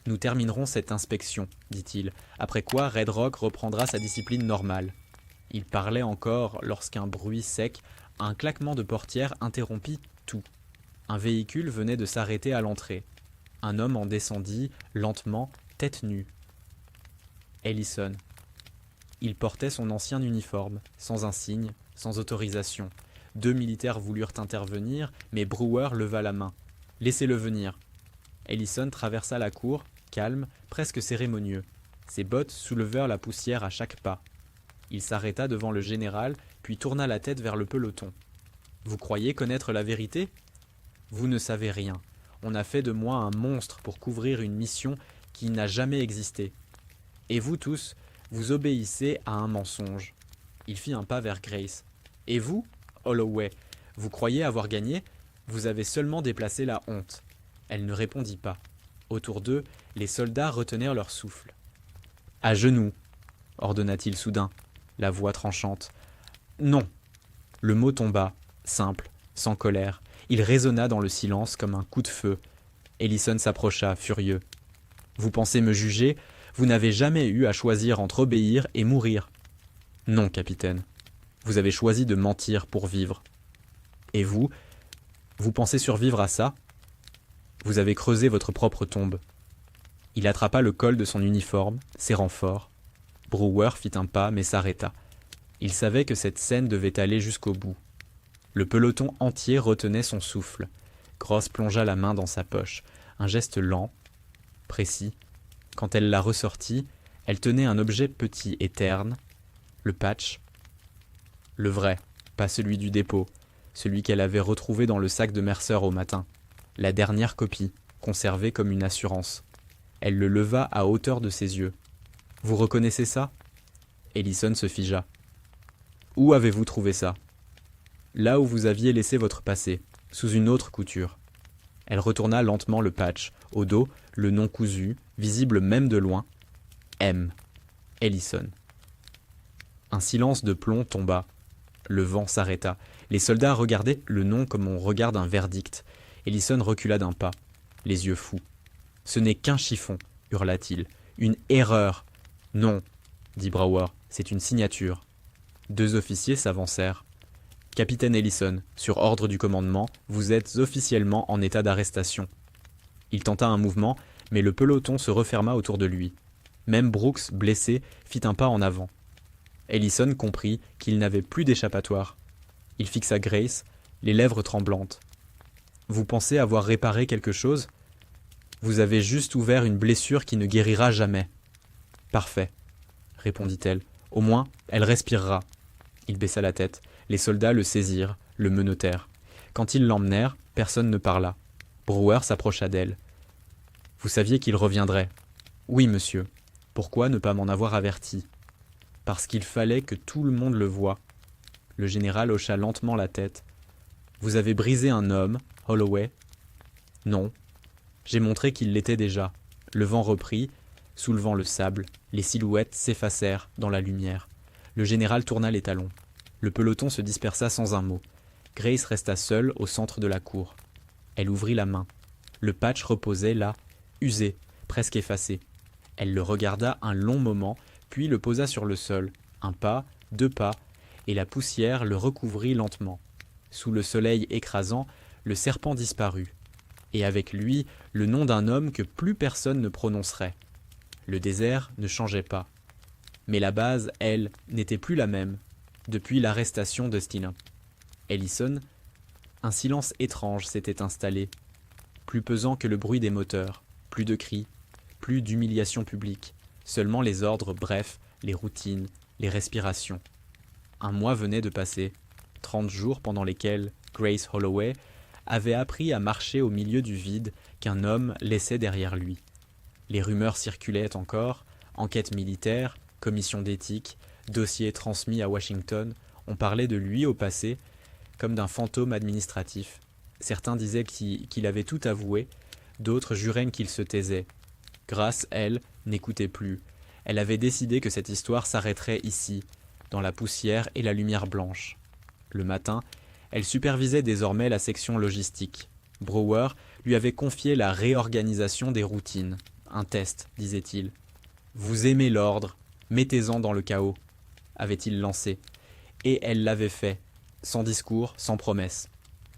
« Nous terminerons cette inspection, dit-il, après quoi Red Rock reprendra sa discipline normale. » Il parlait encore lorsqu'un bruit sec, un claquement de portière interrompit tout. Un véhicule venait de s'arrêter à l'entrée. Un homme en descendit, lentement, tête nue. Ellison. Il portait son ancien uniforme, sans insigne, sans autorisation. 2 militaires voulurent intervenir, mais Brewer leva la main. « Laissez-le venir. » Ellison traversa la cour, calme, presque cérémonieux. Ses bottes soulevèrent la poussière à chaque pas. Il s'arrêta devant le général, puis tourna la tête vers le peloton. « Vous croyez connaître la vérité ? Vous ne savez rien. On a fait de moi un monstre pour couvrir une mission qui n'a jamais existé. Et vous tous, vous obéissez à un mensonge. » Il fit un pas vers Grace. « Et vous, Holloway, vous croyez avoir gagné ? Vous avez seulement déplacé la honte. » Elle ne répondit pas. Autour d'eux, les soldats retenèrent leur souffle. « À genoux !» ordonna-t-il soudain, la voix tranchante. « Non !» Le mot tomba, simple, sans colère. Il résonna dans le silence comme un coup de feu. Ellison s'approcha, furieux. « Vous pensez me juger ? Vous n'avez jamais eu à choisir entre obéir et mourir. »« Non, capitaine. Vous avez choisi de mentir pour vivre. »« Et vous ? Vous pensez survivre à ça ? Vous avez creusé votre propre tombe. » Il attrapa le col de son uniforme, serrant fort. Brewer fit un pas, mais s'arrêta. Il savait que cette scène devait aller jusqu'au bout. Le peloton entier retenait son souffle. Gross plongea la main dans sa poche. Un geste lent, précis. Quand elle la ressortit, elle tenait un objet petit et terne. Le patch. Le vrai, pas celui du dépôt. Celui qu'elle avait retrouvé dans le sac de Mercer au matin. La dernière copie, conservée comme une assurance. Elle le leva à hauteur de ses yeux. « Vous reconnaissez ça ?» Ellison se figea. « Où avez-vous trouvé ça ?»« Là où vous aviez laissé votre passé, sous une autre couture. » Elle retourna lentement le patch. Au dos, le nom cousu, visible même de loin. M. Ellison. Un silence de plomb tomba. Le vent s'arrêta. Les soldats regardaient le nom comme on regarde un verdict. Ellison recula d'un pas, les yeux fous. « Ce n'est qu'un chiffon, hurla-t-il. Une erreur. »« Non, dit Brewer, c'est une signature. » 2 officiers s'avancèrent. « Capitaine Ellison, sur ordre du commandement, vous êtes officiellement en état d'arrestation. » Il tenta un mouvement, mais le peloton se referma autour de lui. Même Brooks, blessé, fit un pas en avant. Ellison comprit qu'il n'avait plus d'échappatoire. Il fixa Grace, les lèvres tremblantes. « Vous pensez avoir réparé quelque chose ? Vous avez juste ouvert une blessure qui ne guérira jamais. »« Parfait, » répondit-elle. « Au moins, elle respirera. » Il baissa la tête. Les soldats le saisirent, le menottèrent. Quand ils l'emmenèrent, personne ne parla. Brewer s'approcha d'elle. « Vous saviez qu'il reviendrait ? » ?»« Oui, monsieur. Pourquoi ne pas m'en avoir averti ? » »« Parce qu'il fallait que tout le monde le voie. » Le général hocha lentement la tête. « Vous avez brisé un homme, Holloway ? » ?»« Non. J'ai montré qu'il l'était déjà. » Le vent reprit, soulevant le sable. Les silhouettes s'effacèrent dans la lumière. Le général tourna les talons. Le peloton se dispersa sans un mot. Grace resta seule au centre de la cour. Elle ouvrit la main. Le patch reposait là, usé, presque effacé. Elle le regarda un long moment, puis le posa sur le sol. Un pas, 2 pas, et la poussière le recouvrit lentement. Sous le soleil écrasant, le serpent disparut. Et avec lui, le nom d'un homme que plus personne ne prononcerait. Le désert ne changeait pas. Mais la base, elle, n'était plus la même, depuis l'arrestation de Stilin. Ellison, un silence étrange s'était installé, plus pesant que le bruit des moteurs, plus de cris, plus d'humiliation publique, seulement les ordres brefs, les routines, les respirations. Un mois venait de passer, 30 jours pendant lesquels Grace Holloway avait appris à marcher au milieu du vide qu'un homme laissait derrière lui. Les rumeurs circulaient encore, Enquête militaire, commission d'éthique, dossier transmis à Washington, on parlait de lui au passé comme d'un fantôme administratif. Certains disaient qu'il avait tout avoué, d'autres juraient qu'il se taisait. Grace, elle, n'écoutait plus. Elle avait décidé que cette histoire s'arrêterait ici, dans la poussière et la lumière blanche. Le matin, elle supervisait désormais la section logistique. Brower lui avait confié la réorganisation des routines. Un test, disait-il. Vous aimez l'ordre, mettez-en dans le chaos, avait-il lancé. Et elle l'avait fait, sans discours, sans promesse.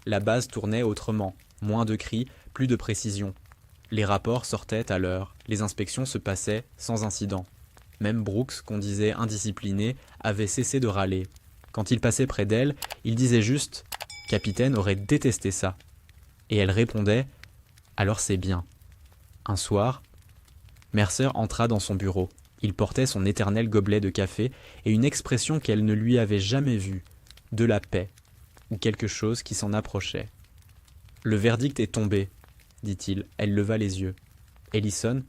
La base tournait autrement, moins de cris, plus de précision. Les rapports sortaient à l'heure, les inspections se passaient sans incident. Même Brooks, qu'on disait indiscipliné, avait cessé de râler. Quand il passait près d'elle, il disait juste « Capitaine aurait détesté ça ». Et elle répondait « Alors c'est bien ». Un soir, Mercer entra dans son bureau. Il portait son éternel gobelet de café et une expression qu'elle ne lui avait jamais vue, de la paix, ou quelque chose qui s'en approchait. « Le verdict est tombé », dit-il. Elle leva les yeux. « Ellison,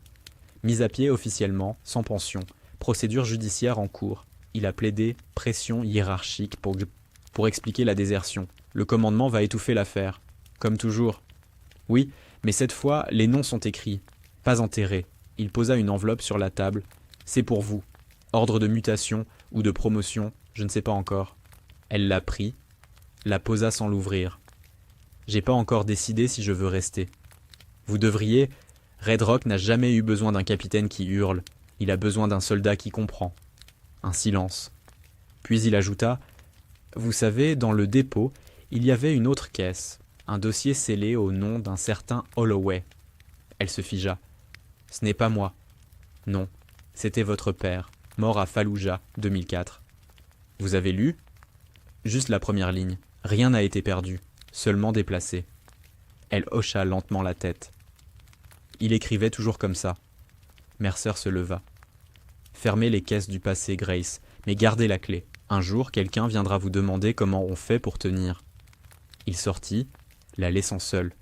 mis à pied officiellement, sans pension, procédure judiciaire en cours. Il a plaidé pression hiérarchique pour expliquer la désertion. Le commandement va étouffer l'affaire. Comme toujours. Oui, mais cette fois, les noms sont écrits, pas enterrés. » Il posa une enveloppe sur la table. « C'est pour vous. Ordre de mutation ou de promotion, je ne sais pas encore. » Elle la prit, la posa sans l'ouvrir. « J'ai pas encore décidé si je veux rester. » Vous devriez. Red Rock n'a jamais eu besoin d'un capitaine qui hurle. Il a besoin d'un soldat qui comprend. Un silence. Puis il ajouta « Vous savez, dans le dépôt, il y avait une autre caisse, un dossier scellé au nom d'un certain Holloway. » Elle se figea. « Ce n'est pas moi. »« Non, c'était votre père, mort à Fallujah, 2004. »« Vous avez lu ?»« Juste la première ligne. Rien n'a été perdu, seulement déplacé. » Elle hocha lentement la tête. Il écrivait toujours comme ça. Mercer se leva. « Fermez les caisses du passé, Grace, mais gardez la clé. Un jour, quelqu'un viendra vous demander comment on fait pour tenir. » Il sortit, la laissant seule.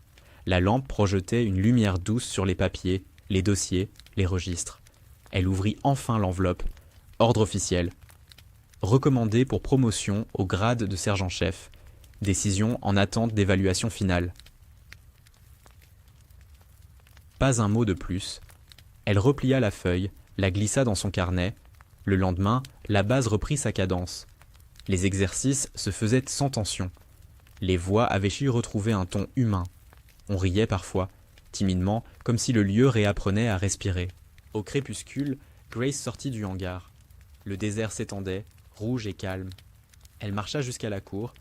La lampe projetait une lumière douce sur les papiers, les dossiers, les registres. Elle ouvrit enfin l'enveloppe. Ordre officiel. Recommandé pour promotion au grade de sergent-chef. Décision en attente d'évaluation finale. Pas un mot de plus. Elle replia la feuille, la glissa dans son carnet. Le lendemain, la base reprit sa cadence. Les exercices se faisaient sans tension. Les voix avaient su retrouver un ton humain. On riait parfois, timidement, comme si le lieu réapprenait à respirer. Au crépuscule, Grace sortit du hangar. Le désert s'étendait, rouge et calme. Elle marcha jusqu'à la cour,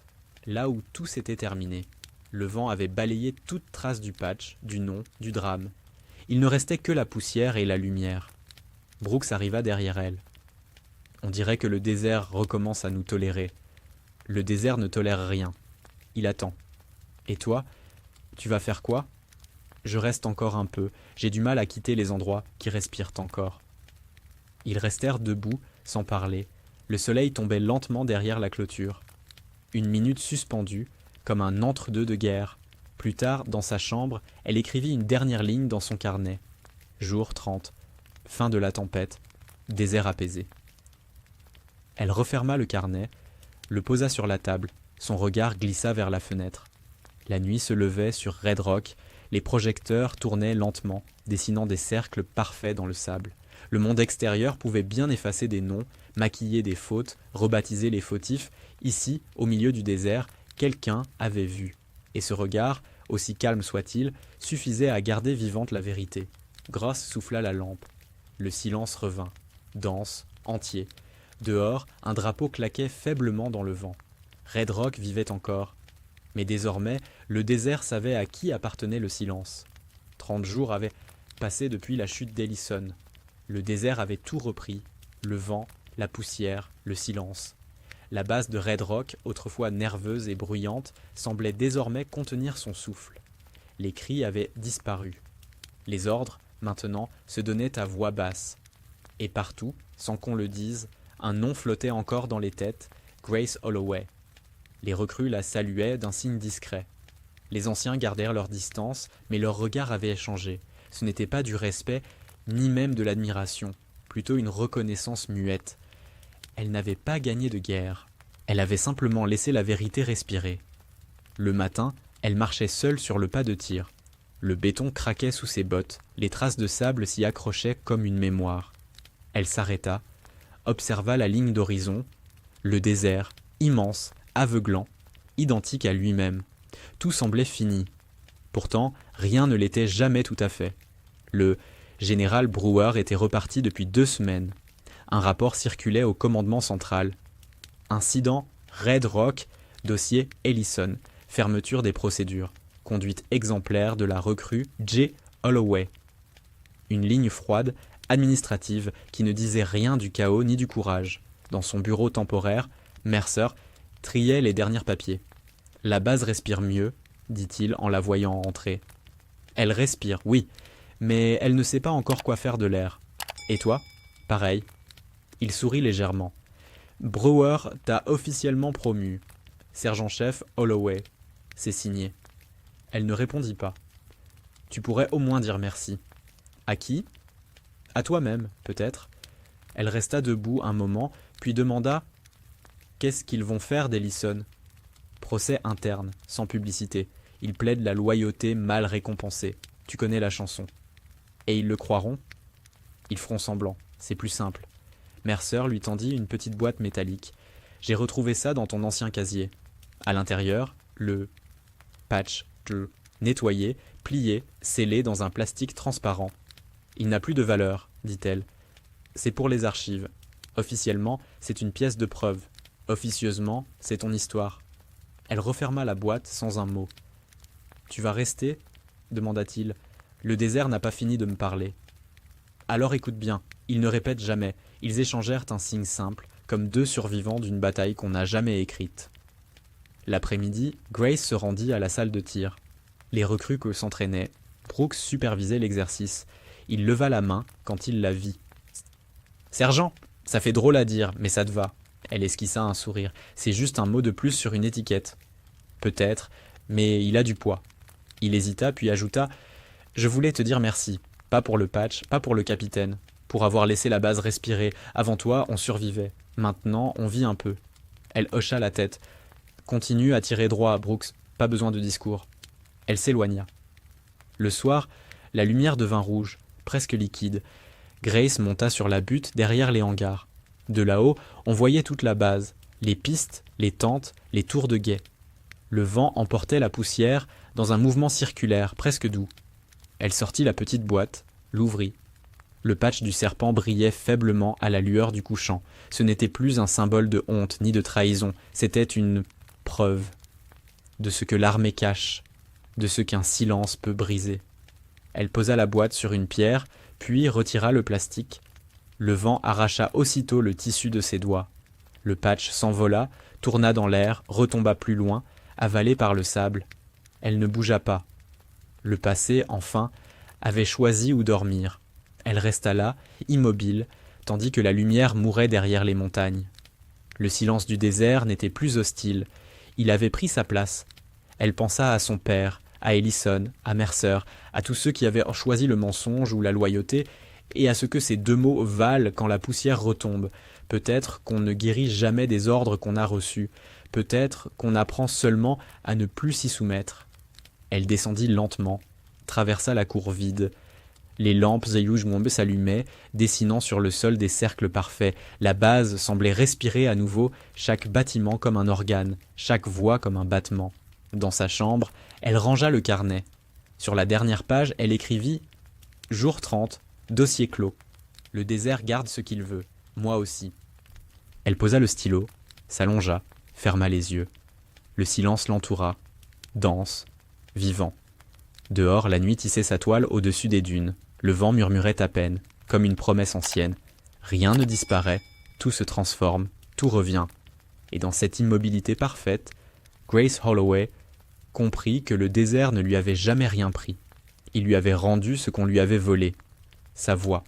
là où tout s'était terminé. Le vent avait balayé toute trace du patch, du nom, du drame. Il ne restait que la poussière et la lumière. Brooks arriva derrière elle. On dirait que le désert recommence à nous tolérer. Le désert ne tolère rien. Il attend. Et toi, tu vas faire quoi ? Je reste encore un peu. J'ai du mal à quitter les endroits qui respirent encore. Ils restèrent debout, sans parler. Le soleil tombait lentement derrière la clôture. Une minute suspendue, comme un entre-deux de guerre. Plus tard, dans sa chambre, elle écrivit une dernière ligne dans son carnet. Jour 30. Fin de la tempête. Désert apaisé. Elle referma le carnet, le posa sur la table. Son regard glissa vers la fenêtre. La nuit se levait sur Red Rock. Les projecteurs tournaient lentement, dessinant des cercles parfaits dans le sable. Le monde extérieur pouvait bien effacer des noms, maquiller des fautes, rebaptiser les fautifs. Ici, au milieu du désert, quelqu'un avait vu. Et ce regard, aussi calme soit-il, suffisait à garder vivante la vérité. Gross souffla la lampe. Le silence revint, dense, entier. Dehors, un drapeau claquait faiblement dans le vent. Red Rock vivait encore. Mais désormais, le désert savait à qui appartenait le silence. 30 jours avaient passé depuis la chute d'Ellison. Le désert avait tout repris, le vent, la poussière, le silence. La base de Red Rock, autrefois nerveuse et bruyante, semblait désormais contenir son souffle. Les cris avaient disparu. Les ordres, maintenant, se donnaient à voix basse. Et partout, sans qu'on le dise, un nom flottait encore dans les têtes, Grace Holloway. Les recrues la saluaient d'un signe discret. Les anciens gardèrent leur distance, mais leur regard avait changé. Ce n'était pas du respect, ni même de l'admiration. plutôt une reconnaissance muette. Elle n'avait pas gagné de guerre. Elle avait simplement laissé la vérité respirer. Le matin, elle marchait seule sur le pas de tir. Le béton craquait sous ses bottes, les traces de sable s'y accrochaient comme une mémoire. Elle s'arrêta, observa la ligne d'horizon, le désert, immense, aveuglant, identique à lui-même. Tout semblait fini. Pourtant, rien ne l'était jamais tout à fait. Le général Brewer était reparti depuis 2 semaines. Un rapport circulait au commandement central. Incident Red Rock, dossier Ellison, fermeture des procédures, conduite exemplaire de la recrue J. Holloway. Une ligne froide, administrative, qui ne disait rien du chaos ni du courage. Dans son bureau temporaire, Mercer triait les derniers papiers. « La base respire mieux », dit-il en la voyant entrer. « Elle respire, oui, mais elle ne sait pas encore quoi faire de l'air. Et toi ? Pareil. » Il sourit légèrement. « Brewer t'a officiellement promu. Sergent-chef Holloway. C'est signé. » Elle ne répondit pas. « Tu pourrais au moins dire merci. » « À qui ? À toi-même, peut-être. » Elle resta debout un moment, puis demanda « Qu'est-ce qu'ils vont faire d'Ellison ?» Procès interne, sans publicité. Ils plaident la loyauté mal récompensée. Tu connais la chanson. Et ils le croiront ? Ils feront semblant. C'est plus simple. Mercer lui tendit une petite boîte métallique. J'ai retrouvé ça dans ton ancien casier. À l'intérieur, le patch nettoyé, plié, scellé dans un plastique transparent. Il n'a plus de valeur, dit-elle. C'est pour les archives. Officiellement, c'est une pièce de preuve. Officieusement, c'est ton histoire. Elle referma la boîte sans un mot. « Tu vas rester ?» demanda-t-il. Le désert n'a pas fini de me parler. Alors écoute bien, ils ne répètent jamais. Ils échangèrent un signe simple, comme 2 survivants d'une bataille qu'on n'a jamais écrite. L'après-midi, Grace se rendit à la salle de tir. Les recrues que s'entraînaient, Brooks supervisait l'exercice. Il leva la main quand il la vit. « Sergent, ça fait drôle à dire, mais ça te va. » Elle esquissa un sourire. « C'est juste un mot de plus sur une étiquette. »« Peut-être, mais il a du poids. » Il hésita, puis ajouta « Je voulais te dire merci. Pas pour le patch, pas pour le capitaine. Pour avoir laissé la base respirer. Avant toi, on survivait. Maintenant, on vit un peu. » Elle hocha la tête. « Continue à tirer droit, Brooks. Pas besoin de discours. » Elle s'éloigna. Le soir, la lumière devint rouge, presque liquide. Grace monta sur la butte derrière les hangars. De là-haut, on voyait toute la base, les pistes, les tentes, les tours de guet. Le vent emportait la poussière dans un mouvement circulaire, presque doux. Elle sortit la petite boîte, l'ouvrit. Le patch du serpent brillait faiblement à la lueur du couchant. Ce n'était plus un symbole de honte ni de trahison, c'était une preuve de ce que l'armée cache, de ce qu'un silence peut briser. Elle posa la boîte sur une pierre, puis retira le plastique. Le vent arracha aussitôt le tissu de ses doigts. Le patch s'envola, tourna dans l'air, retomba plus loin, avalé par le sable. Elle ne bougea pas. Le passé, enfin, avait choisi où dormir. Elle resta là, immobile, tandis que la lumière mourait derrière les montagnes. Le silence du désert n'était plus hostile. Il avait pris sa place. Elle pensa à son père, à Ellison, à Mercer, à tous ceux qui avaient choisi le mensonge ou la loyauté, et à ce que ces 2 mots valent quand la poussière retombe. Peut-être qu'on ne guérit jamais des ordres qu'on a reçus. Peut-être qu'on apprend seulement à ne plus s'y soumettre. Elle descendit lentement, traversa la cour vide. Les lampes Zeyouj-Mwombe s'allumaient, dessinant sur le sol des cercles parfaits. La base semblait respirer à nouveau, chaque bâtiment comme un organe, chaque voix comme un battement. Dans sa chambre, elle rangea le carnet. Sur la dernière page, elle écrivit « Jour 30, dossier clos. Le désert garde ce qu'il veut, moi aussi. » Elle posa le stylo, s'allongea, ferma les yeux. Le silence l'entoura, dense, vivant. Dehors, la nuit tissait sa toile au-dessus des dunes. Le vent murmurait à peine, comme une promesse ancienne. Rien ne disparaît, tout se transforme, tout revient. Et dans cette immobilité parfaite, Grace Holloway comprit que le désert ne lui avait jamais rien pris. Il lui avait rendu ce qu'on lui avait volé, sa voix.